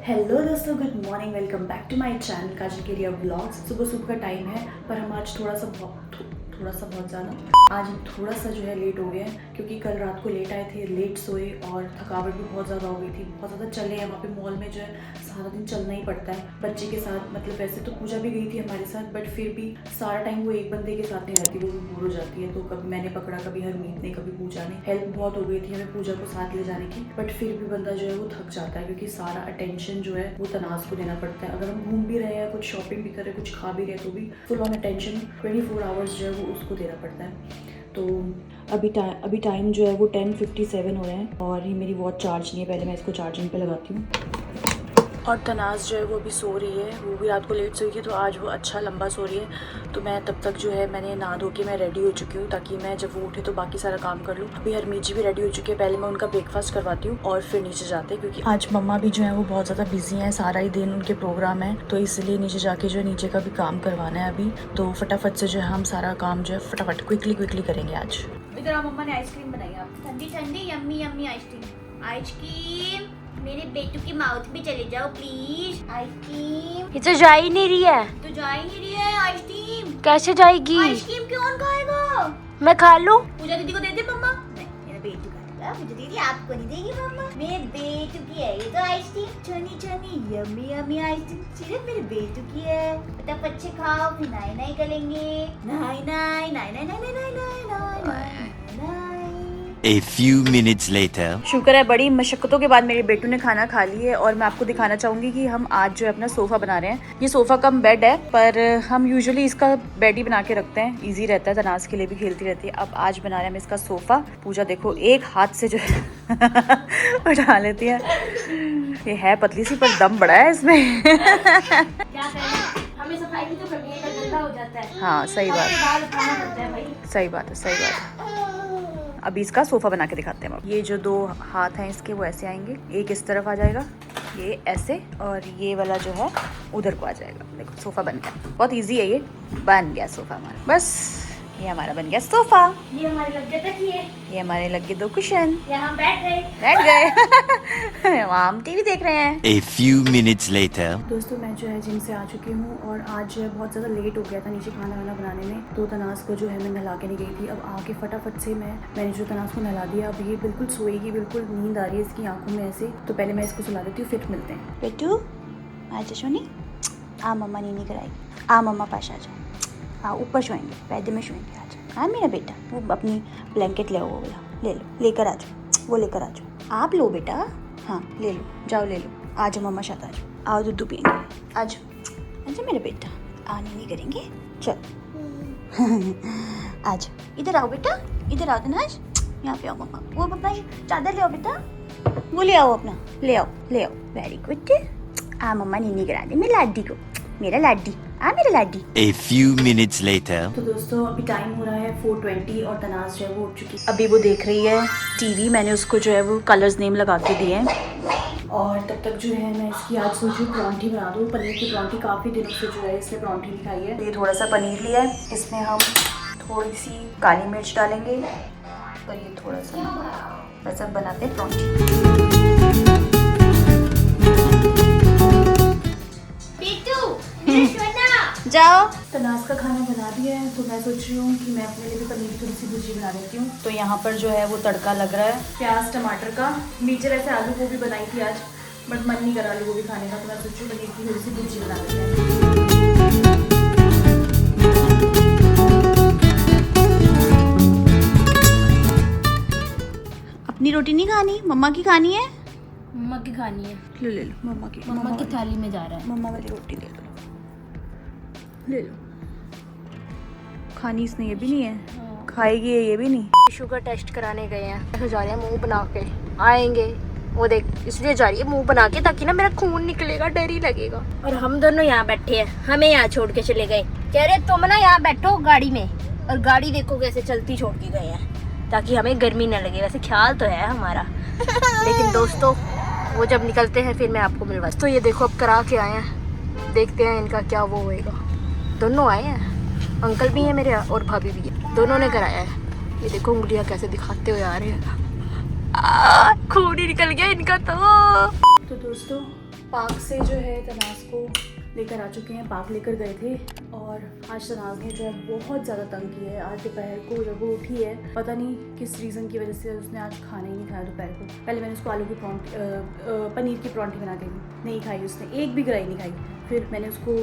Hello दोस्तों, good morning. Welcome back to my channel Kajal Keria vlogs. सुबह सुबह का टाइम है, पर हम आज थोड़ा सा बहुत ज़्यादा आज थोड़ा सा जो है लेट हो गए हैं, क्योंकि कल रात को लेट आए थे, लेट सोए और थकावट भी बहुत ज़्यादा हो गई थी। बहुत ज़्यादा चले हैं वहाँ पे मॉल में, जो है सारा दिन चलना ही पड़ता है बच्चे के साथ। मतलब वैसे तो पूजा भी गई थी हमारे साथ, बट फिर भी सारा टाइम वो एक बंदे के साथ नहीं रहती, वो भी बोर हो जाती है। तो कभी मैंने पकड़ा, कभी हरमीत ने, कभी पूजा ने। हेल्प बहुत हो गई थी हमें पूजा को साथ ले जाने की, बट फिर भी बंदा जो है वो थक जाता है, क्योंकि सारा अटेंशन जो है वो तनाज़ को देना पड़ता है। अगर हम घूम भी रहे हैं, कुछ शॉपिंग भी कर रहे हैं, कुछ खा भी रहे हैं, तो भी फुल ऑन अटेंशन 24 आवर्स जो है वो उसको देना पड़ता है। तो अभी टाइम जो है वो 10:57 हो रहे हैं और ये मेरी वॉच चार्ज नहीं है। पहले मैं इसको चार्जिंग पे लगाती हूँ। और तनाज़ जो है वो भी सो रही है, वो भी रात को लेट सोई थी, तो आज वो अच्छा लंबा सो रही है। तो मैं तब तक जो है मैंने नहा धो के मैं रेडी हो चुकी हूँ, ताकि मैं जब वो उठे तो बाकी सारा काम कर लूँ। अभी हरमीत जी भी रेडी हो चुकी है, पहले मैं उनका ब्रेकफास्ट करवाती हूँ और फिर नीचे जाते हैं, क्योंकि आज मम्मा भी जो है वो बहुत ज़्यादा बिजी हैं, सारा ही दिन उनके प्रोग्राम है, तो इसलिए नीचे जाके जो है नीचे का भी काम करवाना है अभी। तो फटाफट से जो है हम सारा काम जो है फटाफट क्विकली करेंगे आज। इधर आप मम्मा ने आइसक्रीम बनाई है, आप ठंडी ठंडी यम्मी यम्मी आइसक्रीम। मेरे बेटू की माउथ में चले जाओ प्लीज। आइसक्रीम ये तो जा ही नहीं रही है। तो जा ही नहीं रही है आइसक्रीम। कैसे जाएगी? आइसक्रीम कौन खाएगा? मैं खा लूं? पूजा दीदी को दे दे मम्मा। मेरा बेटू खाएगा, मुझे दीदी आपको नहीं देगी मम्मा। मेरे बेटू की है ये तो आइसक्रीम, छनी छनी यम्मी यम्मी आइसक्रीम सिर्फ मेरे बेटू की है। फटाफट से खाओ, फिर नाई नाई करेंगे। नाई नाई नाई नाई नाई नाई नाई नाई। A few minutes later. शुक्र है बड़ी मशक्क़तों के बाद मेरे बेटू ने खाना खा ली है, और मैं आपको दिखाना चाहूँगी कि हम आज जो है अपना सोफ़ा बना रहे हैं। ये सोफ़ा कम बेड है, पर हम यूजुअली इसका बेड ही बना के रखते हैं, इजी रहता है, तनाज़ के लिए भी खेलती रहती है। अब आज बना रहे हैं हम इसका सोफ़ा। पूजा देखो एक हाथ से जो है उठा लेती है। ये है पतली सी, पर दम बड़ा है इसमें। क्या करें, हमें सफाई भी तो करनी है, गंदा हो जाता है। हाँ सही बात, भाई सही बात है। अभी इसका सोफा बना के दिखाते हैं। ये जो दो हाथ हैं इसके, वो ऐसे आएंगे, एक इस तरफ आ जाएगा, ये ऐसे, और ये वाला जो है उधर को आ जाएगा। देखो सोफा बन गया, बहुत इजी है, ये बन गया सोफा हमारा। बस ये हमारा बन गया सोफा। ये हमारे लग गए तकिए, ये हमारे लग गए 2 कुशन। यहाँ बैठ गए वहाँ हम टीवी देख रहे हैं। A few minutes later. दोस्तों मैं जो है जिम से आ चुकी हूँ, और आज जो है बहुत ज़्यादा लेट हो गया था नीचे खाना वाना बनाने में, तो तनाज़ को जो है मैं नहला के नहीं गई थी। अब आके फटाफट से मैंने जो तनाज़ को नहला दिया। अब ये बिल्कुल सोएगी, बिल्कुल नींद आ रही है इसकी आंखों में ऐसे। तो पहले मैं इसको सुला देती हूँ, फिर मिलते हैं। बेटू आजा सोनी, आ मम्मा नीनी कराएगी, आ मम्मा पास आ जाओ, हाँ ऊपर सोएंगे, पैदे में सोएंगे, आ जाओ। हाँ मेरा बेटा, वो अपनी ब्लैंकेट ले आओ, वो ले लो, लेकर आ जाओ, वो लेकर आ जाओ। आप लो बेटा, हाँ ले लो, जाओ ले लो, आ जाओ मम्मा साथ आ जाओ, आओ दूध पियेंगे, आ जाओ, अच्छा मेरा बेटा, आने नहीं करेंगे, चल आ जाओ, इधर आओ बेटा, इधर आओ तनाज, यहाँ पे आओ मम्मा, वो अपना चादर ले आओ बेटा, वो ले आओ अपना, ले आओ, वेरी गुड। आ मम्मा नीनी करा दे मेरे लाडी को, मेरा लाडी, आ मेरा लाडी। A few minutes later. तो दोस्तों अभी टाइम हो रहा है 4:20 और तनाज़ जो है वो उठ चुकी है। अभी वो देख रही है टीवी। मैंने उसको जो है वो कलर्स नेम लगा के दिए हैं, और तब तक जो है मैं इसकी आज सोची परांठी बना दूँ। पनीर की परांठी, काफ़ी दिनों से जो है इसने परांठी नहीं खाई है। ये थोड़ा सा पनीर लिया है, इसमें हम थोड़ी सी काली मिर्च डालेंगे, और ये थोड़ा सा बस अब बनाते हैं परांठी। जाओ। तनाज़ का खाना बना दिया है, तो मैं सोच रही हूँ कि मैं अपने लिए भी पनीर की थोड़ी सी भुर्जी बना लेती हूँ। तो यहाँ पर जो है वो तड़का लग रहा है प्याज टमाटर का। नीचे वैसे आलू गोभी बनाई थी आज, बट मन नहीं करा आलू गोभी खाने का, तो मैं सोच रही हूँ पनीर की थोड़ी सी भुर्जी बना लेते हैं। अपनी रोटी नहीं खानी, मम्मा की खानी है। मम्मा की खानी है, ले लो मम्मा की, मम्मा की थाली में जा रहा है। मम्मा वाली रोटी ले लो, ले लो। खानी इसने ये भी नहीं है, खाएगी ये भी नहीं। शुगर टेस्ट कराने गए हैं, ऐसे जा रहे हैं मुंह बना के, आएंगे वो देख, इसलिए जा रही है मुंह बना के, ताकि ना मेरा खून निकलेगा, डर ही लगेगा। और हम दोनों यहाँ बैठे हैं, हमें यहाँ छोड़ के चले गए, कह रहे तुम ना यहाँ बैठो गाड़ी में, और गाड़ी देखो कैसे चलती छोड़ के गए हैं, ताकि हमें गर्मी ना लगे। वैसे ख्याल तो है हमारा, लेकिन दोस्तों वो जब निकलते हैं फिर मैं आपको मिलवा। तो ये देखो अब करा के आए हैं, देखते हैं इनका क्या वो होएगा। दोनों आए हैं, अंकल भी हैं मेरे और भाभी भी है, दोनों ने कराया है। ये देखो उंगलियां कैसे दिखाते हुए आ रहे हैं, खून ही निकल गया इनका। तो दोस्तों पार्क से जो है तनाज़ को लेकर आ चुके हैं। पार्क लेकर गए थे और आज तनाज़ ने जो है बहुत ज़्यादा तंग किया है। आज दोपहर को जब वो उठी है, पता नहीं किस रीज़न की वजह से उसने आज खाना ही नहीं खाया दोपहर को। पहले मैंने उसको आलू की पनीर की परांठी बना के दी, नहीं खाई उसने, एक भी ग्राई नहीं खाई। फिर मैंने उसको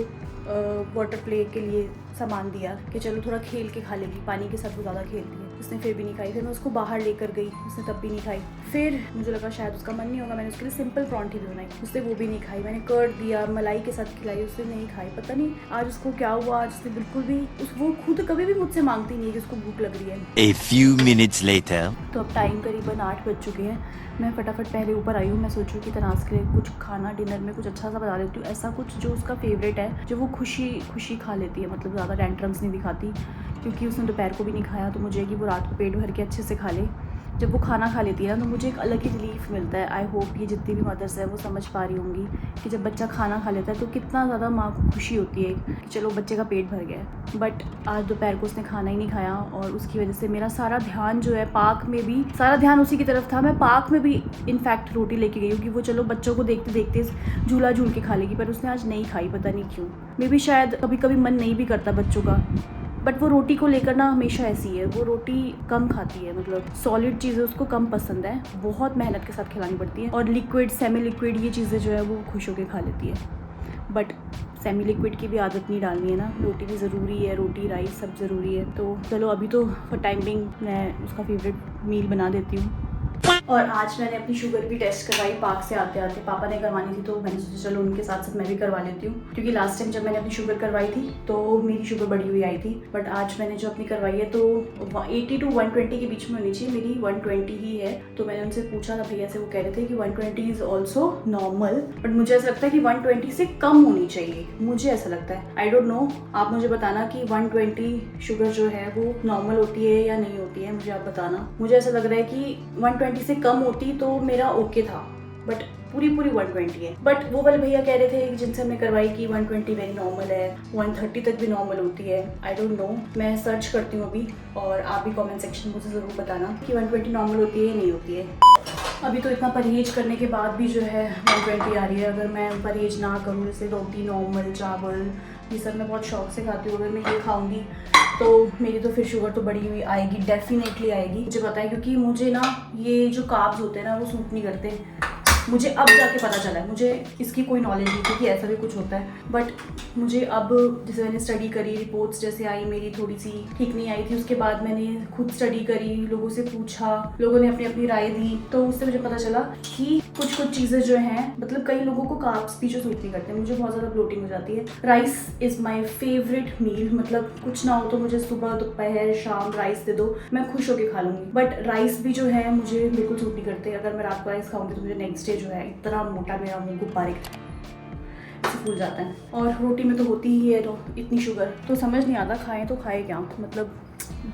वाटर प्ले के लिए सामान दिया कि चलो थोड़ा खेल के खा लेगी, पानी के साथ वो ज़्यादा खेलती है, उसने फिर भी नहीं खाई। फिर मैं उसको बाहर लेकर गई, उसने तब भी नहीं खाई। फिर मुझे लगा शायद उसका मन नहीं होगा, मैंने उसके लिए सिंपल परांठी भी बनाई, उसने वो भी नहीं खाई। मैंने कर्ड दिया, मलाई के साथ खिलाई, उसने नहीं खाई। पता नहीं आज उसको क्या हुआ, आज उसने बिल्कुल भी वो खुद कभी भी मुझसे मांगती नहीं है कि उसको भूख लग रही है। A few minutes later. तो अब टाइम करीबन 8 बज चुके हैं। मैं फटाफट पहले ऊपर आई हूँ। मैं सोचूँ कि तनाज़ के लिए कुछ खाना डिनर में कुछ अच्छा सा बना देती हूँ, ऐसा कुछ जो उसका फेवरेट है, जो वो खुशी खा लेती है, मतलब ज़्यादा टेंट्रम्स नहीं दिखाती, क्योंकि उसने दोपहर को भी नहीं खाया। तो मुझे कि वो रात को पेट भर के अच्छे से खा ले। जब वो खाना खा लेती है ना तो मुझे एक अलग ही रिलीफ मिलता है। आई होप ये जितनी भी मदर्स है वो समझ पा रही होंगी कि जब बच्चा खाना खा लेता है तो कितना ज़्यादा माँ को खुशी होती है कि चलो बच्चे का पेट भर गया है। बट आज दोपहर को उसने खाना ही नहीं खाया और उसकी वजह से मेरा सारा ध्यान जो है, पार्क में भी सारा ध्यान उसी की तरफ था। मैं पार्क में भी इनफैक्ट रोटी लेके गई हूँ कि वो चलो बच्चों को देखते देखते झूला झूल के खा लेगी, पर उसने आज नहीं खाई, पता नहीं क्यों। मे भी शायद कभी कभी मन नहीं भी करता बच्चों का, बट वो रोटी को लेकर ना हमेशा ऐसी है, वो रोटी कम खाती है, मतलब सॉलिड चीज़ें उसको कम पसंद है, बहुत मेहनत के साथ खिलानी पड़ती है। और लिक्विड, सेमी लिक्विड ये चीज़ें जो है वो खुश होकर खा लेती है। बट सेमी लिक्विड की भी आदत नहीं डालनी है ना, रोटी भी ज़रूरी है, रोटी राइस सब ज़रूरी है। तो चलो अभी तो फॉर टाइम बिंग मैं उसका फेवरेट मील बना देती हूँ। और आज मैंने अपनी शुगर भी टेस्ट करवाई पार्क से आते आते। पापा ने करवानी थी तो मैंने सोचा चलो उनके साथ साथ मैं भी करवा लेती हूँ, क्योंकि लास्ट टाइम जब मैंने अपनी शुगर करवाई थी तो मेरी शुगर बढ़ी हुई आई थी। बट आज मैंने जो अपनी करवाई है तो 80 to 120 के बीच में होनी चाहिए, मेरी 120 ही है। तो मैंने उनसे पूछा था भैया से, वो कह रहे थे कि 120 इज़ ऑल्सो नॉर्मल, बट मुझे ऐसा लगता है कि 120 से कम होनी चाहिए, मुझे ऐसा लगता है। आई डोंट नो, आप मुझे बताना कि 120 शुगर जो है वो नॉर्मल होती है या नहीं होती है, मुझे आप बताना। मुझे ऐसा लग रहा है कि 120 से कम होती तो मेरा ओके था, बट पूरी 120 है। बट वो वाले भैया कह रहे थे जिनसे हमने करवाई कि 120 वेरी नॉर्मल है, 130 तक भी नॉर्मल होती है। आई डोंट नो, मैं सर्च करती हूँ अभी, और आप भी कमेंट सेक्शन में मुझे ज़रूर बताना कि 120 नॉर्मल होती है या नहीं होती है। अभी तो इतना परहेज करने के बाद भी जो है 120 आ रही है। अगर मैं परहेज ना करूँ, जैसे रोटी नॉर्मल, चावल, ये सब मैं बहुत शौक से खाती हूँ, अगर मैं ये खाऊंगी तो मेरी तो फिर शुगर तो बढ़ी हुई आएगी, डेफिनेटली आएगी, मुझे पता है। क्योंकि मुझे ना ये जो कार्ब्स होते हैं ना वो सूट नहीं करते, मुझे अब जाके पता चला है, मुझे इसकी कोई नॉलेज नहीं थी कि ऐसा भी कुछ होता है। बट मुझे अब, जैसे मैंने स्टडी करी, रिपोर्ट्स जैसे आई मेरी थोड़ी सी ठीक नहीं आई थी, उसके बाद मैंने खुद स्टडी करी, लोगों से पूछा, लोगों ने अपनी अपनी राय दी, तो उससे मुझे पता चला कि कुछ चीज़ें जो हैं, मतलब कई लोगों को कार्ब्स भी जो सूट नहीं करते, मुझे बहुत ज़्यादा ब्लोटिंग हो जाती है। राइस इज़ माई फेवरेट मील, मतलब कुछ ना हो तो मुझे सुबह दोपहर शाम राइस दे दो, मैं खुश होकर खा लूँगी। बट राइस भी जो है मुझे बिल्कुल सूट नहीं करते। अगर मैं रात को राइस खाऊंगी तो मुझे नेक्स्ट डे जो है इतना मोटा मेरा मुंह गुब्बारे फूल जाता है। और रोटी में तो होती ही है तो इतनी शुगर, तो समझ नहीं आता खाएं तो खाए क्या। मतलब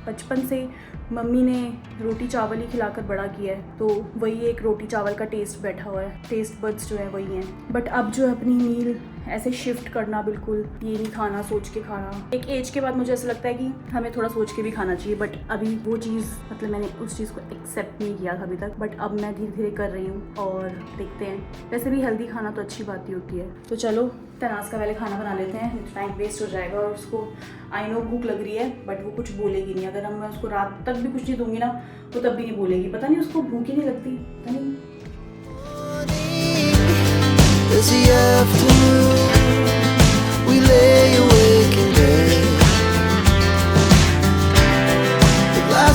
बचपन से मम्मी ने रोटी चावल ही खिलाकर बड़ा किया है, तो वही एक रोटी चावल का टेस्ट बैठा हुआ है, टेस्ट बड्स जो है वही हैं। बट अब जो अपनी मील ऐसे शिफ्ट करना, बिल्कुल ये नहीं खाना सोच के खाना, एक एज के बाद मुझे ऐसा लगता है कि हमें थोड़ा सोच के भी खाना चाहिए। बट अभी वो चीज़, मतलब मैंने उस चीज़ को एक्सेप्ट नहीं किया था अभी तक, बट अब मैं धीरे धीरे कर रही हूँ और देखते हैं। वैसे भी हेल्दी खाना तो अच्छी बात ही होती है। तो चलो तनाज़ का पहले खाना बना लेते हैं, टाइम वेस्ट हो जाएगा। और उसको आई नो भूख लग रही है, बट वो कुछ बोलेगी नहीं। अगर मैं उसको रात तक भी कुछ नहीं दूंगी ना, वो तब भी नहीं बोलेगी। पता नहीं उसको भूख ही नहीं लगती, पता नहीं।